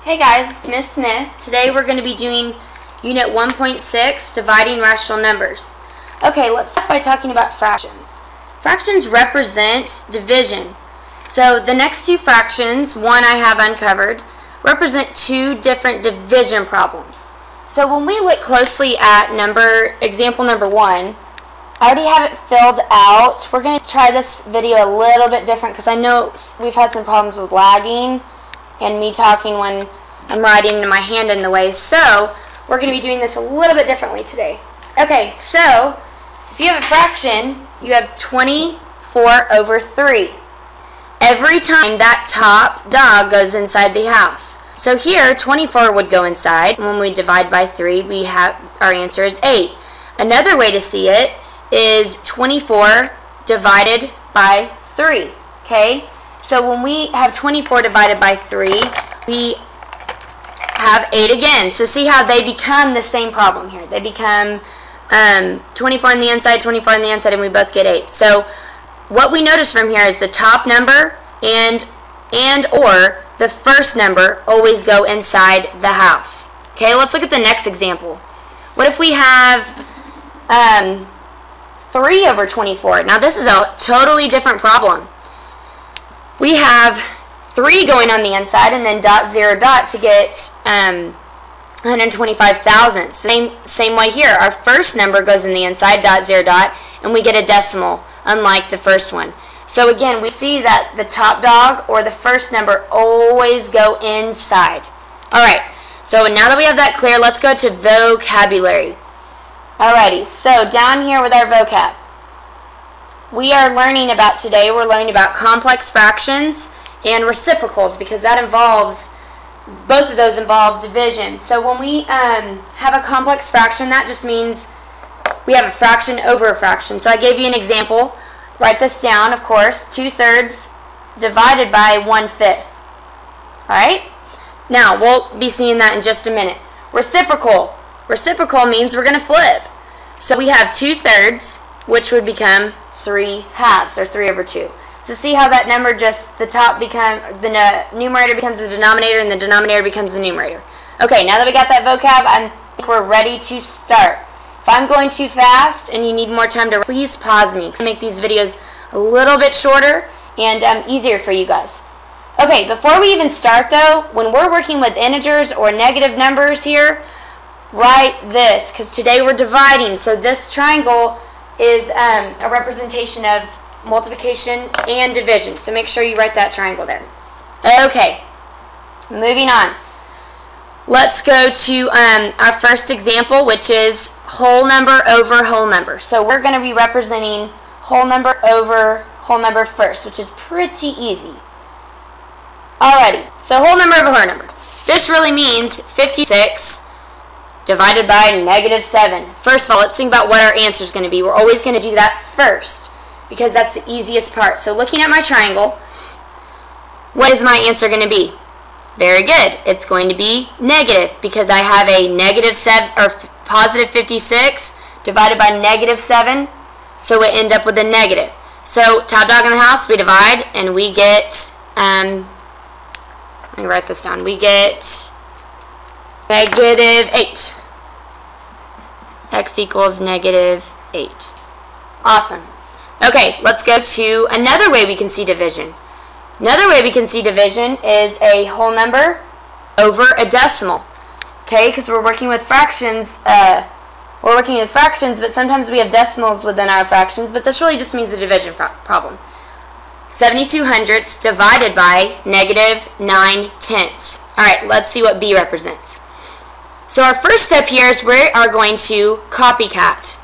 Hey guys, it's Miss Smith. Today we're going to be doing Unit 1.6, Dividing Rational Numbers. Okay, let's start by talking about fractions. Fractions represent division. So the next two fractions, one I have uncovered, represent two different division problems. So when we look closely at example number 1, I already have it filled out. We're going to try this video a little bit different because I know we've had some problems with lagging and me talking when I'm writing and my hand in the way. So we're going to be doing this a little bit differently today. Okay, so if you have a fraction, you have 24 over 3. Every time that top dog goes inside the house. So here, 24 would go inside. When we divide by 3, our answer is 8. Another way to see it is 24 divided by 3. Okay? So when we have 24 divided by 3, we have 8 again. So see how they become the same problem here. They become 24 on the inside, 24 on the inside, and we both get 8. So what we notice from here is the top number and or the first number always go inside the house. Okay, let's look at the next example. What if we have 3 over 24? Now this is a totally different problem. We have 3 going on the inside and then dot 0 dot to get 125 thousandths. Same way here. Our first number goes in the inside, dot 0 dot, and we get a decimal, unlike the first one. So again, we see that the top dog or the first number always go inside. Alright, so now that we have that clear, let's go to vocabulary. Alrighty, so down here with our vocab, we're learning about complex fractions and reciprocals, because both of those involve division. So when we have a complex fraction, that just means we have a fraction over a fraction. So I gave you an example. Write this down, of course. 2/3 divided by 1/5. Alright? Now, we'll be seeing that in just a minute. Reciprocal. Reciprocal means we're going to flip. So we have 2/3, which would become 3/2, or 3 over 2. So see how that number the numerator becomes the denominator and the denominator becomes the numerator. Okay, now that we got that vocab, I think we're ready to start. If I'm going too fast and you need more time to, please pause me to make these videos a little bit shorter and easier for you guys. Okay, before we even start though, when we're working with integers or negative numbers here, write this, because today we're dividing. So this triangle is a representation of multiplication and division. So make sure you write that triangle there. Okay, moving on. Let's go to our first example, which is whole number over whole number. So we're going to be representing whole number over whole number first, which is pretty easy. Alrighty, so whole number over whole number. This really means 56 divided by -7. First of all, let's think about what our answer is going to be. We're always going to do that first, because that's the easiest part. So looking at my triangle, what is my answer going to be? Very good. It's going to be negative, because I have a positive 56 divided by -7, so we end up with a negative. So top dog in the house, we divide, and we get, let me write this down, we get -8. X equals -8. Awesome. Okay, let's go to another way we can see division. Another way we can see division is a whole number over a decimal. Okay, because we're working with fractions. But sometimes we have decimals within our fractions, but this really just means a division problem. 72 hundredths divided by -9/10. Alright, let's see what B represents. So our first step here is we are going to copycat.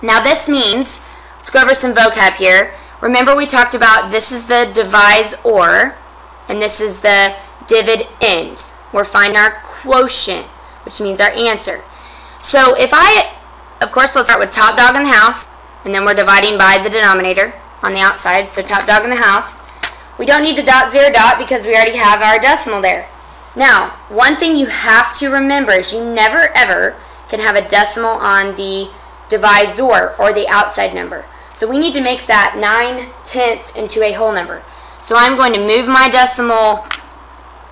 Now this means, let's go over some vocab here. Remember we talked about this is the divise or, and this is the dividend. We're finding our quotient, which means our answer. So of course, let's start with top dog in the house, and then we're dividing by the denominator on the outside, so top dog in the house. We don't need to dot 0 dot because we already have our decimal there. Now, one thing you have to remember is you never ever can have a decimal on the divisor or the outside number. So we need to make that 9/10 into a whole number. So I'm going to move my decimal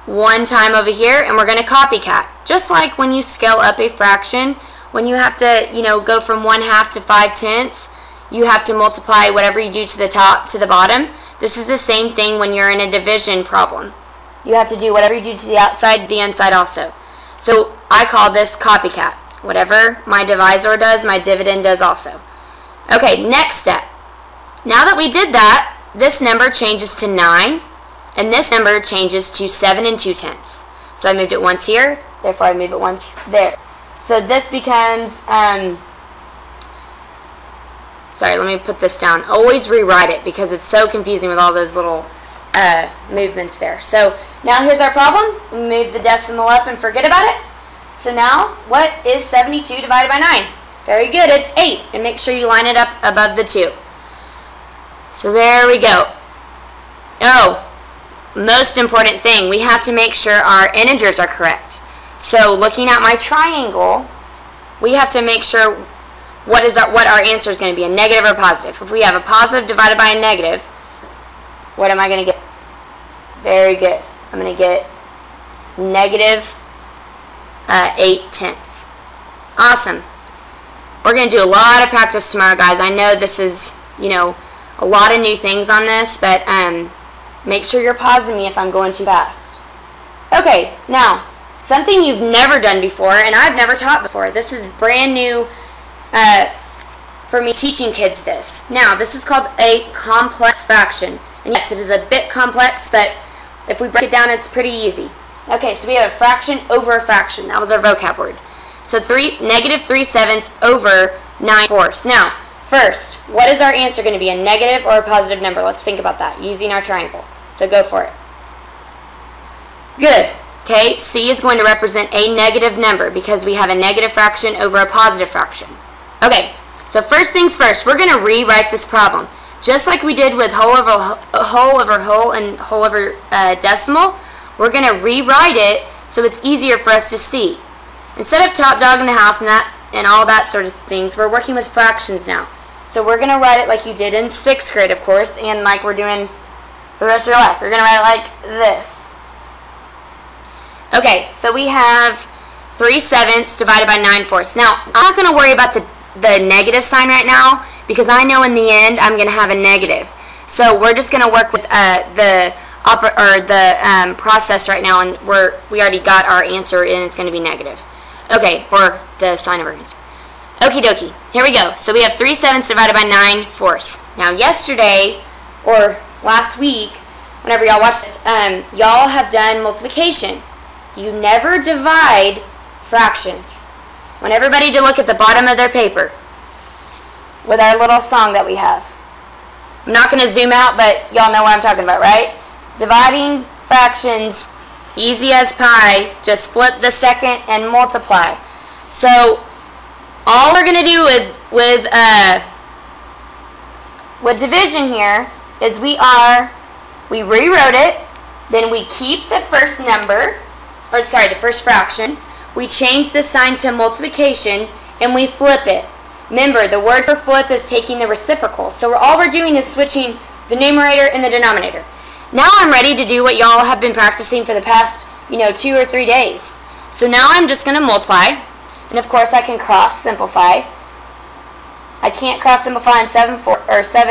one time over here, and we're going to copycat. Just like when you scale up a fraction, when you have to, go from 1/2 to 5/10, you have to multiply whatever you do to the top to the bottom. This is the same thing when you're in a division problem. You have to do whatever you do to the outside, the inside also. So I call this copycat. Whatever my divisor does, my dividend does also. Okay, next step. Now that we did that, this number changes to 9, and this number changes to 7 2/10. So I moved it once here, therefore I move it once there. So this becomes, sorry, let me put this down. Always rewrite it because it's so confusing with all those little movements there. So now here's our problem. We move the decimal up and forget about it. So now, what is 72 divided by 9? Very good, it's 8. And make sure you line it up above the 2. So there we go. Oh, most important thing, we have to make sure our integers are correct. So looking at my triangle, we have to make sure what our answer is going to be, a negative or positive. If we have a positive divided by a negative, what am I going to get? Very good. I'm going to get negative 8/10. Awesome. We're going to do a lot of practice tomorrow, guys. I know this is, a lot of new things on this, but make sure you're pausing me if I'm going too fast. Okay, now, something you've never done before, and I've never taught before. This is brand new for me teaching kids this. Now, this is called a complex fraction. And yes, it is a bit complex, but if we break it down, it's pretty easy. Okay, so we have a fraction over a fraction. That was our vocab word. So negative 3/7 over 9/4. Now, first, what is our answer going to be, a negative or a positive number? Let's think about that using our triangle. So go for it. Good. Okay, C is going to represent a negative number because we have a negative fraction over a positive fraction. Okay, so first things first, we're going to rewrite this problem. Just like we did with whole over whole and whole over decimal, we're going to rewrite it so it's easier for us to see. Instead of top dog in the house and all that sort of things, we're working with fractions now. So we're going to write it like you did in 6th grade, of course, and like we're doing for the rest of your life. You're going to write it like this. Okay, so we have 3/7 divided by 9/4. Now, I'm not going to worry about the negative sign right now because I know in the end I'm going to have a negative. So we're just going to work with the process right now, and we already got our answer, and it's going to be negative. Okay, or the sign of our answer. Okie dokie. Here we go. So we have 3/7 divided by 9/4. Now, yesterday or last week, whenever y'all watched this, y'all have done multiplication. You never divide fractions. I want everybody to look at the bottom of their paper with our little song that we have. I'm not going to zoom out, but y'all know what I'm talking about, right? Dividing fractions, easy as pie. Just flip the second and multiply. So all we're going to do with division here is we rewrote it, then we keep the first number, or sorry, the first fraction. We change the sign to multiplication, and we flip it. Remember, the word for flip is taking the reciprocal. So all we're doing is switching the numerator and the denominator. Now I'm ready to do what y'all have been practicing for the past, 2 or 3 days. So now I'm just going to multiply, and of course I can cross simplify. I can't cross simplify on 7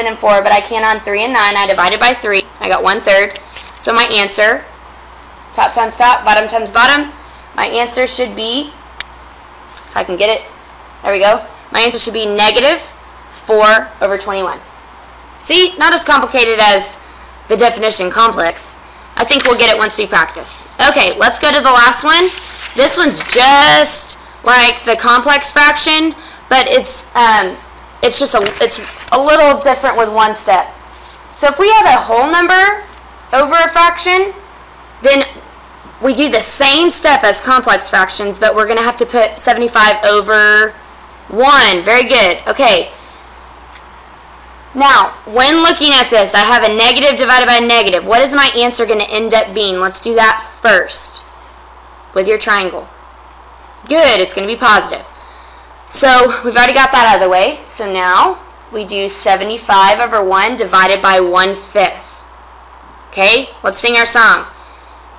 and 4, but I can on 3 and 9. I divided by 3. I got 1/3. So my answer, top times top, bottom times bottom, my answer should be, if I can get it, there we go. My answer should be negative 4/21. See, not as complicated as the definition complex. I think we'll get it once we practice. Okay, let's go to the last one. This one's just like the complex fraction, but it's a little different with one step. So if we have a whole number over a fraction, then we do the same step as complex fractions, but we're going to have to put 75 over 1. Very good. Okay. Now, when looking at this, I have a negative divided by a negative. What is my answer going to end up being? Let's do that first with your triangle. Good. It's going to be positive. So we've already got that out of the way. So now we do 75 over 1 divided by 1/5. Okay, let's sing our song.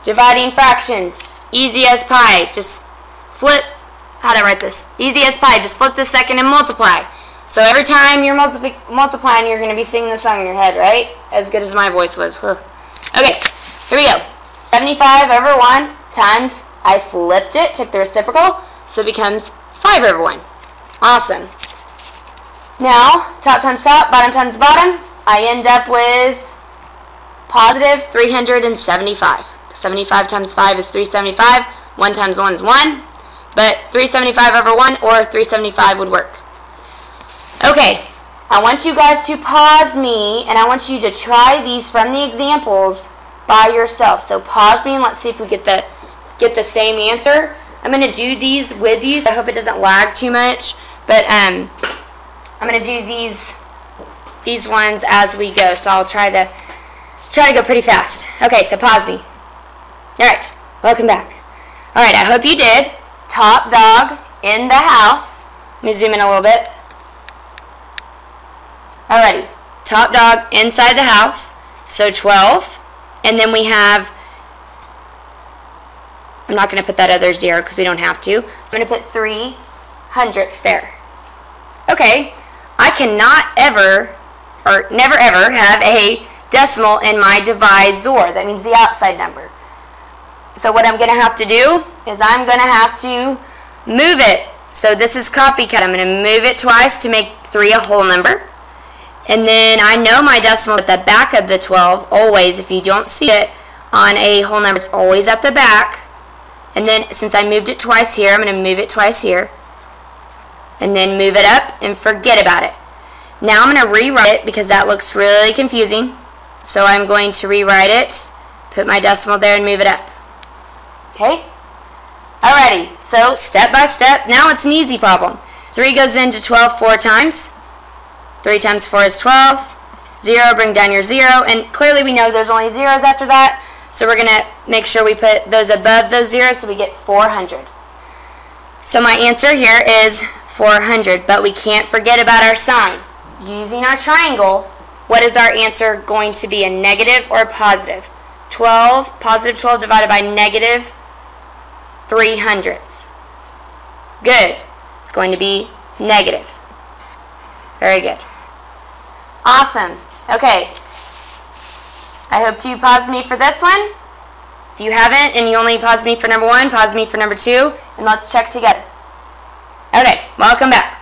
dividing fractions, easy as pie. Just flip, how do I write this? Easy as pie, just flip the second and multiply. So every time you're multiplying, you're going to be singing the song in your head, right? As good as my voice was. Okay, here we go. 75 over 1 times, I flipped it, took the reciprocal, so it becomes 5 over 1. Awesome. Now, top times top, bottom times bottom, I end up with positive 375. 75 times 5 is 375. 1 times 1 is 1. But 375 over 1 or 375 would work. Okay, I want you guys to pause me, and I want you to try these from the examples by yourself. So pause me and let's see if we get the same answer. I'm going to do these with you, so I hope it doesn't lag too much. But I'm going to do these ones as we go. So I'll try to go pretty fast. Okay, so pause me. All right, welcome back. All right, I hope you did. Top dog in the house. Let me zoom in a little bit. Alrighty, top dog inside the house, so 12, and then we have, I'm not going to put that other 0 because we don't have to, so I'm going to put 3 hundredths there. Okay, I cannot ever, or never ever, have a decimal in my divisor. That means the outside number. So what I'm going to have to do is I'm going to have to move it. So this is copycat. I'm going to move it twice to make 3 a whole number. And then I know my decimal at the back of the 12, always. If you don't see it on a whole number, it's always at the back. And then since I moved it twice here, I'm going to move it twice here. And then move it up and forget about it. Now I'm going to rewrite it because that looks really confusing. So I'm going to rewrite it, put my decimal there, and move it up. Okay? Alrighty, so step by step. Now it's an easy problem. 3 goes into 12 4 times. 3 times 4 is 12. 0, bring down your 0. And clearly we know there's only zeros after that. So we're going to make sure we put those above those zeros so we get 400. So my answer here is 400. But we can't forget about our sign. Using our triangle, what is our answer going to be? A negative or a positive? 12, positive 12 divided by negative 3 hundredths. Good. It's going to be negative. Very good. Awesome. Okay. I hope you paused me for this one. If you haven't and you only paused me for number 1, pause me for number 2, and let's check together. Okay, welcome back.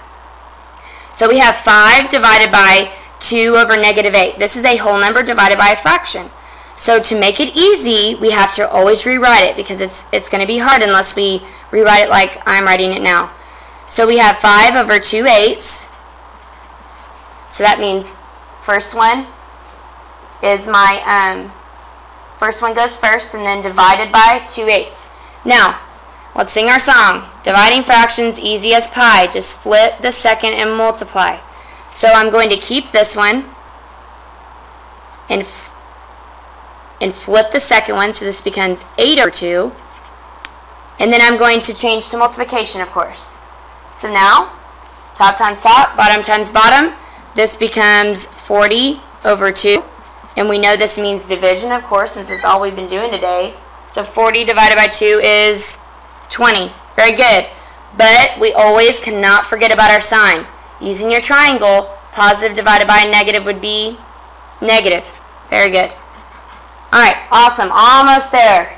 So we have 5 divided by 2 over negative 8. This is a whole number divided by a fraction. So to make it easy, we have to always rewrite it because it's going to be hard unless we rewrite it like I'm writing it now. So we have 5 over 2 eighths. So that means first one is my, first one goes first and then divided by 2 eighths. Now, let's sing our song. Dividing fractions, easy as pie. Just flip the second and multiply. So I'm going to keep this one and flip the second one, so this becomes 8 over 2. And then I'm going to change to multiplication, of course. So now, top times top, bottom times bottom. This becomes 40 over 2. And we know this means division, of course, since it's all we've been doing today. So 40 divided by 2 is 20. Very good. But we always cannot forget about our sign. Using your triangle, positive divided by a negative would be negative. Very good. Alright, awesome. Almost there.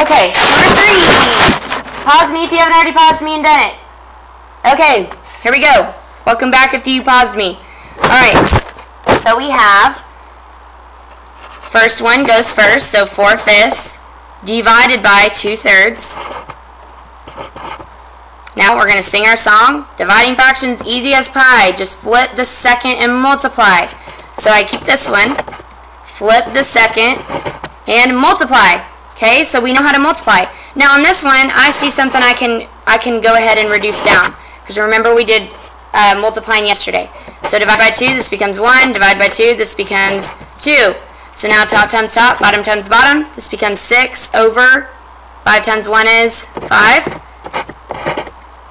Okay, number 3. Pause me if you haven't already paused me and done it. Okay, here we go. Welcome back if you paused me. Alright, so we have, first one goes first, so 4/5 divided by 2/3. Now we're going to sing our song. Dividing fractions, easy as pie. Just flip the second and multiply. So I keep this one, flip the second, and multiply. Okay, so we know how to multiply. Now on this one, I see something I can go ahead and reduce down. Because remember we did multiplying yesterday. So divide by 2, this becomes 1. Divide by 2, this becomes 2. So now top times top, bottom times bottom. This becomes 6 over 5 times 1 is 5.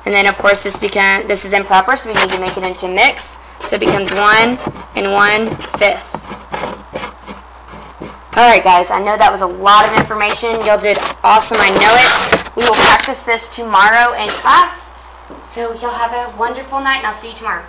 And then of course this is improper, so we need to make it into a mix. So it becomes 1 and 1/5. Alright guys, I know that was a lot of information. Y'all did awesome, I know it. We will practice this tomorrow in class. So y'all have a wonderful night and I'll see you tomorrow.